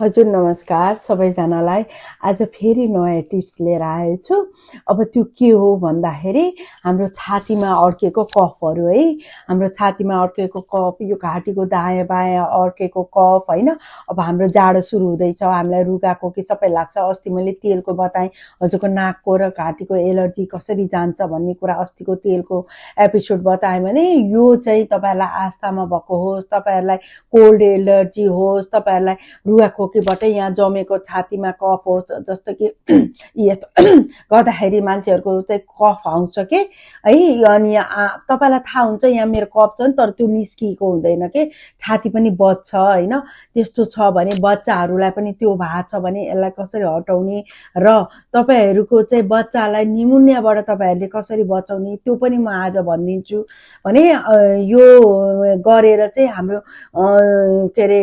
हजुर नमस्कार सबैजनालाई। आज फेरि नयाँ टिप्स लिएर आएछु। अब त्यो के हो भन्दाखेरि हाम्रो छातीमा अड्केको कफहरू है, हाम्रो छातीमा अड्केको कफ, यो घाँटीको दायाँ बायाँ अड्केको कफ हैन। अब हाम्रो जाडो सुरु हुँदैछ, हामीलाई रुगाखोकी सबै लाग्छ। अस्ति मैले तेलको बताएँ, हजुरको नाकको र घाँटीको एलर्जी कसरी जान्छ भन्ने कुरा अस्तिको तेलको एपिसोड बताएँ भने यो चाहिँ तपाईहरुलाई आस्थामा भएको होस्, तपाईहरुलाई कोल्ड एलर्जी होस्, तपाईहरुलाई रुगाखोकीबाटै यहाँ जमेको छातीमा कफ होस्, जस्तो कि यस्तो गर्दाखेरि मान्छेहरुको चाहिँ कफ आउँछ के है। अनि तपाईलाई थाहा हुन्छ यहाँ मेरो कफ छ नि, तर त्यो निस्किएको हुँदैन के, छाती पनि बज्छ हैन। त्यस्तो छ भने बच्चाहरुलाई पनि त्यो भएको छ भने यसलाई कसरी हटाउने र तपाईहरुको चाहिँ बच्चालाई निमोनियाबाट तपाईहरुले कसरी बचाउने त्यो पनि म आज भनिदिन्छु। भने यो गरेर चाहिँ हाम्रो के अरे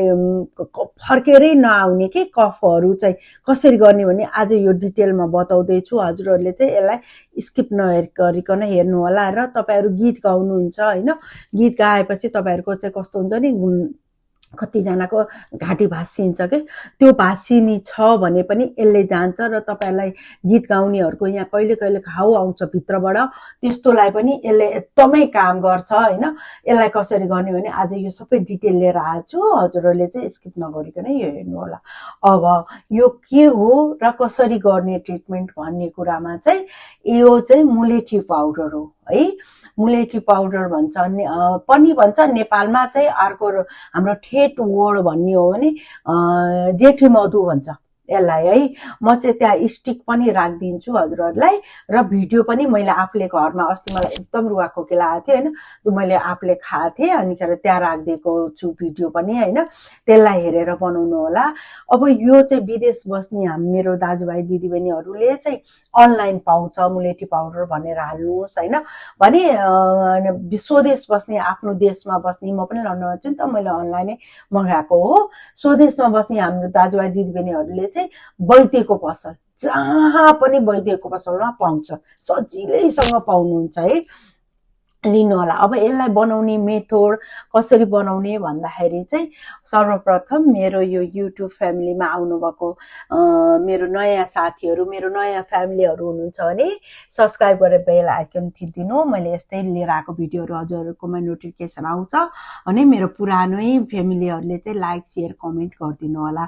फर्केरै नआउने के कफहरू चाहिँ कसरी गर्ने भने आज यो डिटेलमा बताउँदै छु। हजुरहरुले चाहिँ यसलाई स्किप नगरिकन हेर्नु होला र तपाईहरु गीत गाउनुहुन्छ हैन। गीत गाएपछि तपाईहरुको चाहिँ कस्तो हुन्छ नि, कतिजनाको घाँटी भाँसिन्छ के, त्यो भाँसिनी छ भने पनि यसले जान्छ र तपाईहरुलाई गीत गाउनेहरुको यहाँ कहिले कहिले घाउ आउँछ भित्रबाट, त्यस्तोलाई पनि यसले एकदमै काम गर्छ हैन। यसलाई कसरी गर्ने भने आज यो सबै डिटेल लिएर आछु। हजुरहरुले चाहिँ स्किप नगरिकन यो हेर्नु होला। अब यो के हो र कसरी गर्ने ट्रिटमेन्ट भन्ने कुरामा चाहिँ यो चाहिँ मुलेठी पाउडर हो है। मुलेठी पाउडर भन्छ पनि भन्छ नेपालमा चाहिँ। अर्को हाम्रो ठेट वर्ड भन्ने हो भने जेठी मधु भन्छ यसलाई है। म चाहिँ त्यहाँ स्टिक पनि राखिदिन्छु हजुरहरुलाई र भिडियो पनि मैले आफूले घरमा, अस्ति मलाई एकदम रुगाखोकी लागेको थियो हैन, त्यो मैले आफूले खाएको थिएँ, अनिखेर त्यहाँ राखिदिएको छु भिडियो पनि हैन। त्यसलाई हेरेर बनाउनु होला। अब यो चाहिँ विदेश बस्ने मेरो दाजुभाइ दिदीबहिनीहरुले चाहिँ अनलाइन पाउँछ मुलेठी पाउडर भनेर हाल्नुहोस् हैन। भने स्वदेश बस्ने, आफ्नो देशमा बस्ने, म पनि लन्डनमा छु नि त, मैले अनलाइनै मगाएको हो। स्वदेशमा बस्ने हाम्रो दाजुभाइ दिदीबहिनीहरुले चाहिँ वैद्यको पसल, जहाँ पनि वैद्यको पसलमा पाउँछ, सजिलैसँग पाउनुहुन्छ है, लिनु होला। अब यसलाई बनाउने मेथड कसरी बनाउने भन्दाखेरि चाहिँ सर्वप्रथम मेरो यो युट्युब फ्यामिलीमा आउनुभएको मेरो नयाँ साथीहरु, मेरो नयाँ फ्यामिलीहरु हुनुहुन्छ भने सब्स्क्राइब गरेर बेल आइकन थिचिदिनु। मैले यस्तै लिएर आएको भिडियोहरु हजुरहरुकोमा नोटिफिकेसन आउँछ भने मेरो पुरानै फ्यामिलीहरुले चाहिँ लाइक शेयर कमेन्ट गरिदिनु होला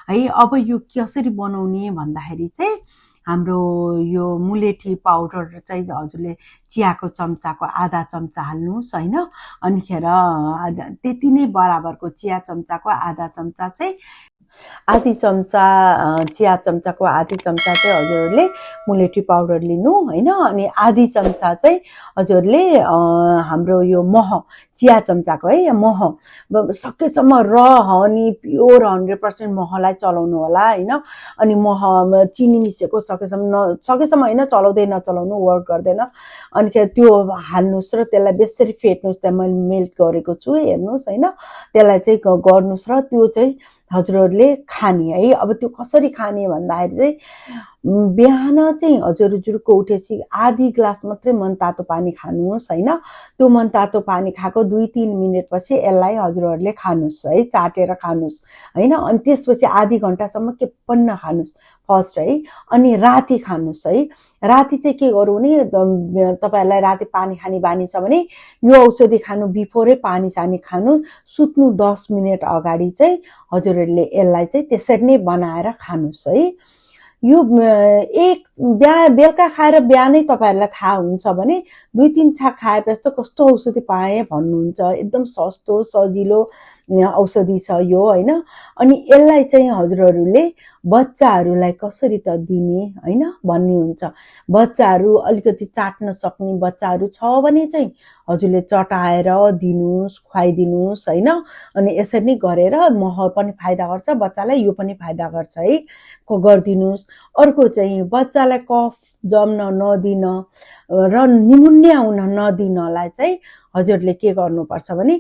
है। अब यो कसरी बनाउने भन्दाखेरि चाहिँ हाम्रो यो मुलेठी पाउडर चाहिँ हजुरले चियाको चम्चाको आधा चम्चा हाल्नुहोस् हैन। अनिखेर त्यति नै बराबरको चिया चम्चाको आधा चम्चा चाहिँ, आधी चम्चा चिया चम्चाको आधी चम्चा चाहिँ हजुरहरुले मुलेठी पाउडर लिनु हैन। अनि आधी चम्चा चाहिँ हजुरहरुले हाम्रो यो मह, चिया चम्चाको है मह, सकेसम्म र हनी प्योर 100% महलाई चलाउनु होला हैन। अनि मह चिनी मिसेको सकेसम्म हैन, चलाउँदै नचलाउनु, वर्क गर्दैन। अनि त्यो हाल्नुस् र त्यसलाई बेसरी फेट्नुस्। त्यहाँ मैले मेल्ट गरेको छु हेर्नुस् हैन। त्यसलाई चाहिँ गर्नुस् र त्यो चाहिँ हजुरहरुले खाने है। अब त्यो कसरी खाने भन्दाखेरि चाहिँ बिहान चाहिँ हजुरको उठेपछि आधी ग्लास मात्रै मनतातो पानी खानुहोस् हैन। त्यो मनतातो पानी खाएको 2-3 मिनेट पछि यसलाई हजुरहरुले खानुस् है, चाटेर खानुस् हैन। अनि त्यसपछि आधी घण्टासम्म के पनि नखानुस् फर्स्ट है। अनि राति खानुस् है। राति चाहिँ के गर्नु भने तपाईहरुलाई राति पानी खाने बानी छ भने यो औषधि खानु बिफोरै पानी सानी खानु, सुत्नु 10 मिनेट अगाडि चाहिँ हजुरहरुले यसलाई चाहिँ त्यसरी नै बनाएर खानुस् है। यो एक बेलुका खाएर बिहानै तपाईहरुलाई थाहा हुन्छ भने 2-3 छाक खाएपछि त कस्तो औषधि पाए भन्नुहुन्छ। एकदम सस्तो सजिलो औषधि छ यो हैन। अनि यसलाई चाहिँ हजुरहरुले बच्चाहरुलाई कसरी त दिने हैन भन्ने हुन्छ। बच्चाहरु अलिकति चाट्न सक्ने बच्चाहरु छ भने चाहिँ हजुरले चटाएर दिनुस्, खुवाइदिनुस् हैन। अनि यसरी नै गरेर मह पनि फाइदा गर्छ बच्चालाई, यो पनि फाइदा गर्छ है, गर्दिनुस्। अर्को चाहिँ बच्चालाई कफ जम्न नदिन र निमोनिया हुन नदिनलाई चाहिँ हजुरले के गर्नुपर्छ भने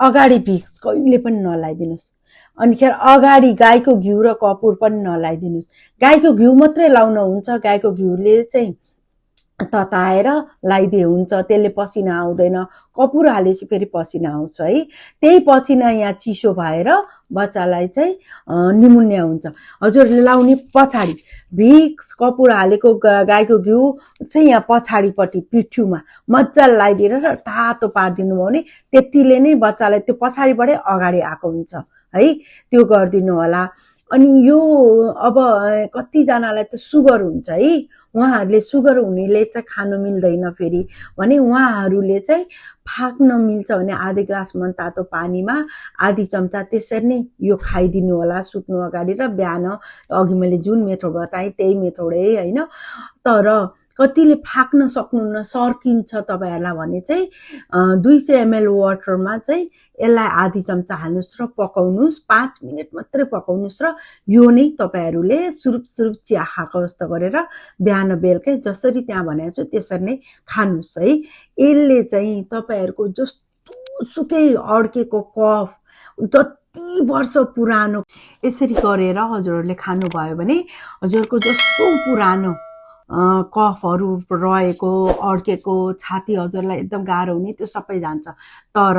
अगाडि भिक्स कहिले पनि नलाइदिनुस्। अनिखेर अगाडि गाईको घिउ र कपुर पनि नलाइदिनुस्। गाईको घिउ मात्रै लाउन हुन्छ। गाईको घिउले चाहिँ तताएर लगाइदिए हुन्छ, त्यसले पसिना आउँदैन। कपुर हालेपछि फेरि पसिना आउँछ है। त्यही पसिना यहाँ चिसो भएर बच्चालाई चाहिँ निमोनिया हुन्छ। हजुरले लाउने पछाडि भिक्स कपुर हालेको गाईको घिउ चाहिँ यहाँ पछाडिपट्टि पिठ्युमा मजाले लगाइदिएर तातो पारिदिनु भयो भने त्यतिले नै बच्चालाई त्यो पछाडिबाटै अगाडि आएको हुन्छ है। त्यो गरिदिनु होला। अनि यो अब कतिजनालाई त सुगर हुन्छ है, उहाँहरूले सुगर हुनेले चाहिँ खानु मिल्दैन फेरि भने उहाँहरूले चाहिँ फाक्न मिल्छ भने आधी ग्लास मनतातो पानीमा आधी चम्चा त्यसरी नै यो खाइदिनु होला सुत्नु अगाडि र बिहान। अघि मैले जुन मेथड बताएँ त्यही मेथडै होइन। तर कतिले फाक्न सक्नुहुन्न, सर्किन्छ तपाईँहरूलाई भने चाहिँ 200 ml वाटरमा चाहिँ यसलाई आधी चम्चा हाल्नुहोस् र पकाउनुहोस्, 5 मिनट मात्रै पकाउनुहोस् र यो नै तपाईँहरूले सुरुप सुरुप चिया खाएको जस्तो गरेर बिहान बेलुकै जसरी त्यहाँ भनेको छु त्यसरी नै खानुहोस् है। यसले चाहिँ तपाईँहरूको जस्तो सुकै अड्केको कफ जति वर्ष पुरानो यसरी गरेर हजुरहरूले खानुभयो भने हजुरको जस्तो पुरानो कफहरू रहेको अड्केको छाती हजुरलाई एकदम गाह्रो हुने त्यो सबै जान्छ। तर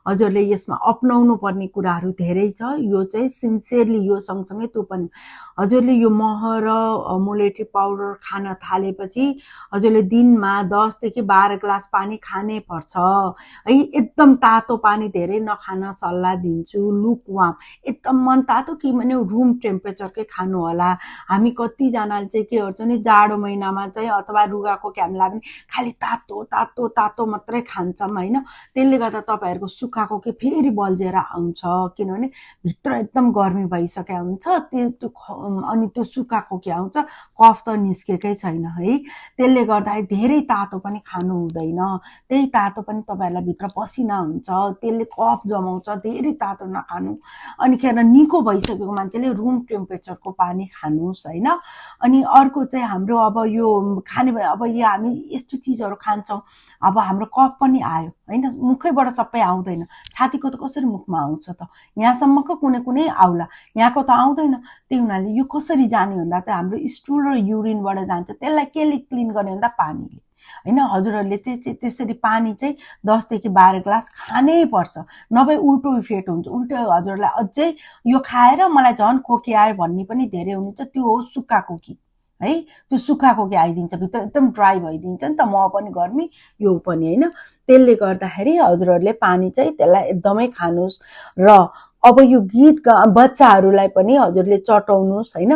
हजुरले यसमा अपनाउनु पर्ने कुराहरू धेरै छ। यो चाहिँ सिन्सियरली यो सँगसँगै त्यो पनि हजुरले यो मह र मोलेट्री पाउडर खान थालेपछि हजुरले दिनमा 10 देखि 12 ग्लास पानी खानै पर्छ है। एकदम तातो पानी धेरै नखान सल्लाह दिन्छु। लुकवार्म एकदम मन तातो कि भने रुम टेम्परेचरकै खानु होला। हामी कतिजनाले चाहिँ के गर्छ भने जाडो महिनामा चाहिँ अथवा रुगाको क्याम्ला पनि खालि तातो तातो तातो मात्रै खान्छौँ होइन। त्यसले गर्दा तपाईँहरूको सुक्खाको के फेरि बल्झेर आउँछ, किनभने भित्र एकदम गर्मी भइसकेको हुन्छ। अनि त्यो सुक्खाको के आउँछ, कफ त निस्केकै छैन है। त्यसले गर्दा धेरै तातो पनि खानु हुँदैन। त्यही तातो पनि तपाईँहरूलाई भित्र पसिना हुन्छ, त्यसले कफ जमाउँछ। धेरै तातो नखानु। अनि खेर निको भइसकेको मान्छेले रुम टेम्परेचरको पानी खानुहोस् होइन। अनि अर्को चाहिँ हाम्रो अब यो खाने अब यो हामी यस्तो चिजहरू खान्छौँ, अब हाम्रो कफ पनि आयो होइन, मुखैबाट सबै आउँदैन। छातीको त कसरी मुखमा आउँछ त, यहाँसम्मको कुनै कुनै आउला, यहाँको त आउँदैन। त्यही हुनाले यो कसरी जाने भन्दा त हाम्रो स्टुल र युरिनबाट जान्छ। त्यसलाई केले क्लिन गर्ने भन्दा पानीले होइन। हजुरहरूले त्यसरी पानी चाहिँ 10 देखि 12 ग्लास खानै पर्छ, नभए उल्टो इफेक्ट हुन्छ। उल्टो हजुरलाई अझै यो खाएर मलाई झन् खोकी आयो भन्ने पनि धेरै हुनुहुन्छ। त्यो हो सुक्खा खोकी है। त्यो सुक्खा खोकी आइदिन्छ, भित्र एकदम ड्राई भइदिन्छ नि त, म पनि गर्मी यो पनि होइन। त्यसले गर्दाखेरि हजुरहरूले पानी चाहिँ त्यसलाई एकदमै खानुहोस्। र अब यो गीत बच्चाहरूलाई पनि हजुरले चटाउनुहोस् होइन।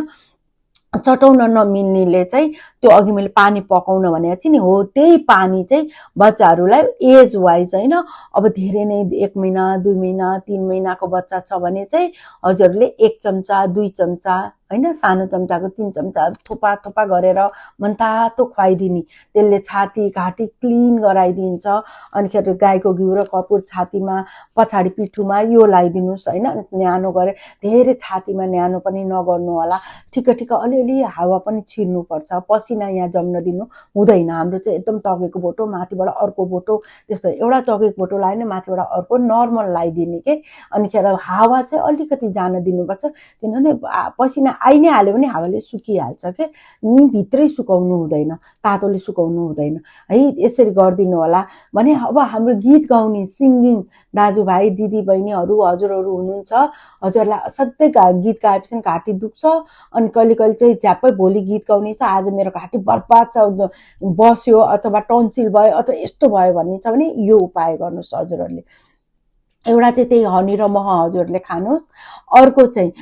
चटाउन नमिल्नेले चाहिँ त्यो अघि मैले पानी पकाउन भनेको थिएँ नि, हो त्यही पानी चाहिँ बच्चाहरूलाई एज वाइज होइन। अब धेरै नै 1 महिना 2 महिना 3 महिनाको बच्चा छ भने चाहिँ हजुरले 1 चम्चा 2 चम्चा होइन, सानो चम्चाको 3 चम्चा थोपा थोपा गरेर मनतातो खुवाइदिने। त्यसले छाती घाँटी क्लिन गराइदिन्छ। अनि खेरि गाईको घिउ र कपुर छातीमा पछाडि पिठुमा यो लगाइदिनुहोस् होइन। न्यानो गरेर धेरै छातीमा न्यानो पनि नगर्नु होला। ठिक ठिक अलिअलि हावा पनि छिर्नुपर्छ, पसिना यहाँ जम्न दिनु हुँदैन। हाम्रो चाहिँ एकदम तगेको बोटो माथिबाट अर्को बोटो त्यस्तो, एउटा तगेको बोटो लगायो भने माथिबाट अर्को नर्मल लगाइदिने के। अनि खेर हावा चाहिँ अलिकति जान दिनुपर्छ, किनभने पसिना आइ नै हाल्यो भने हावाले सुकिहाल्छ के, भित्रै सुकाउनु हुँदैन, तातोले सुकाउनु हुँदैन है। यसरी गरिदिनु होला भने अब हाम्रो गीत गाउने सिङ्गिङ दाजुभाइ दिदीबहिनीहरू हजुरहरू हुनुहुन्छ, हजुरलाई सधैँ गीत गाएपछि घाँटी दुख्छ। अनि कहिले कहिले चाहिँ झ्याप्पै भोलि गीत गाउने छ, आज मेरो घाँटी बर्बाद छ, बस्यो अथवा टन्सिल भयो अथवा यस्तो भयो भन्ने छ भने यो उपाय गर्नुहोस् हजुरहरूले। एउटा चाहिँ त्यही हनी र मह हजुरहरूले खानुहोस्। अर्को चाहिँ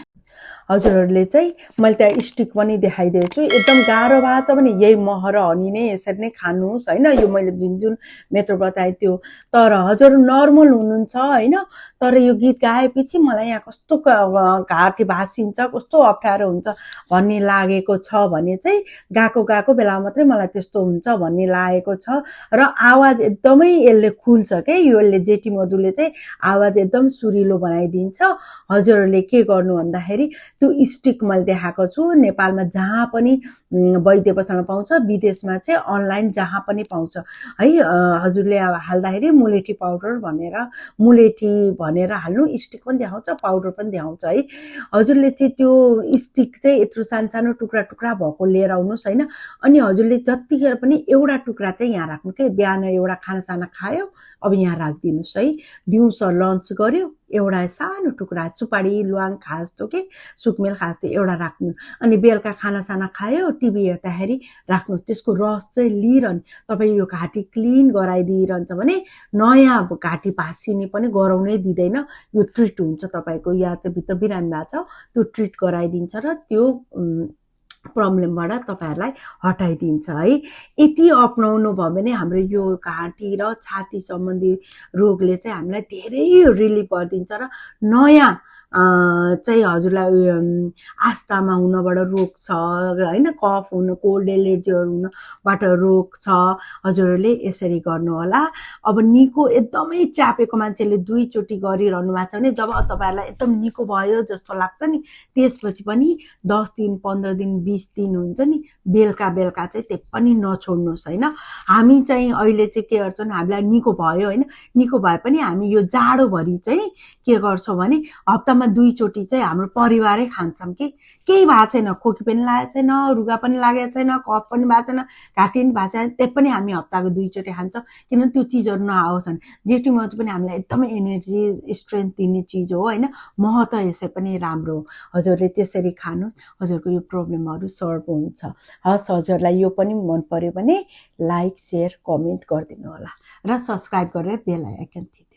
हजुरहरूले चाहिँ मैले त्यहाँ स्टिक पनि देखाइदिएको छु। एकदम गाह्रो भएको छ भने यही मह र हनी नै यसरी नै खानुहोस् होइन। यो मैले जुन जुन मेथड बताएँ त्यो। तर हजुर नर्मल हुनुहुन्छ होइन, तर यो गीत गाएपछि मलाई यहाँ कस्तो घाँटी भाँसिन्छ, कस्तो अप्ठ्यारो हुन्छ भन्ने लागेको छ भने चाहिँ गएको बेला मात्रै मलाई त्यस्तो हुन्छ भन्ने लागेको छ। र आवाज एकदमै यसले खुल्छ क्या, यसले जेटी मधुले चाहिँ आवाज एकदम सुरिलो बनाइदिन्छ। हजुरहरूले के गर्नु भन्दाखेरि त्यो स्टिक मैले देखाएको छु। नेपालमा जहाँ पनि वैद्य पसलमा पाउँछ, विदेशमा चाहिँ अनलाइन जहाँ पनि पाउँछ है। हजुरले अब हाल्दाखेरि मुलेठी पाउडर भनेर हाल्नु, स्टिक पनि देखाउँछ, पाउडर पनि देखाउँछ है। हजुरले चाहिँ त्यो स्टिक चाहिँ यत्रो सानो सानो टुक्रा टुक्रा भएको लिएर आउनुहोस् होइन। अनि हजुरले जतिखेर पनि एउटा टुक्रा चाहिँ यहाँ राख्नु के, बिहान एउटा खानासाना खायो अब यहाँ राखिदिनुहोस् है। दिउँसो लन्च गर्यो एउटा सानो टुक्रा सुपारी ल्वाङ खास जस्तो के सुकमेल खास जस्तो एउटा राख्नु। अनि बेलुका खानासाना खायो टिभी हेर्दाखेरि राख्नुहोस्। त्यसको रस चाहिँ लिइरहने, तपाईँ यो घाँटी क्लिन गराइदिइरहन्छ भने नयाँ घाँटी भाँसिने पनि गराउनै दिँदैन। यो ट्रिट हुन्छ तपाईँको, या चाहिँ भित्र बिरामी भएको छ त्यो ट्रिट गराइदिन्छ र त्यो प्रब्लमबाट तपाईँहरूलाई हटाइदिन्छ है। यति अपनाउनु भयो भने हाम्रो यो घाँटी र छाती सम्बन्धी रोगले चाहिँ हामीलाई धेरै रिलिफ गरिदिन्छ र नयाँ चाहिँ हजुरलाई आस्थामा हुनबाट रोक्छ होइन, कफ हुनु, कोल्ड एलर्जीहरू हुनबाट रोक्छ। हजुरहरूले यसरी गर्नु होला। अब निको एकदमै च्यापेको मान्छेले 2 चोटि गरिरहनु भएको छ भने जब तपाईँहरूलाई एकदम निको भयो जस्तो लाग्छ नि, त्यसपछि पनि 10 दिन 15 दिन 20 दिन हुन्छ नि, बेलुका बेलुका चाहिँ त्यो पनि नछोड्नुहोस् होइन। हामी चाहिँ अहिले चाहिँ के गर्छौँ, हामीलाई निको भयो होइन, निको भए पनि हामी यो जाडोभरि चाहिँ के गर्छौँ भने हप्तामा 2 चोटि चाहिँ हाम्रो परिवारै खान्छौँ कि केही भएको छैन, खोकी पनि लागेको छैन, रुगा पनि लागेको छैन, कफ पनि भएको छैन, घाँटी पनि भएको छैन, त्यही पनि हामी हप्ताको 2 चोटि खान्छौँ। किनभने त्यो चिजहरू नआओस् भने। जेठी मधु पनि हामीलाई एकदमै एनर्जी स्ट्रेन्थ दिने चिज हो होइन, मह त यसै पनि राम्रो हो। हजुरले त्यसरी खानुहोस्, हजुरको यो प्रब्लमहरू सल्भ हुन्छ। हस्, हजुरलाई यो पनि मन पर्यो भने लाइक शेयर कमेन्ट गरिदिनु होला र सब्सक्राइब गरेर बेल आइकन थिच्नु।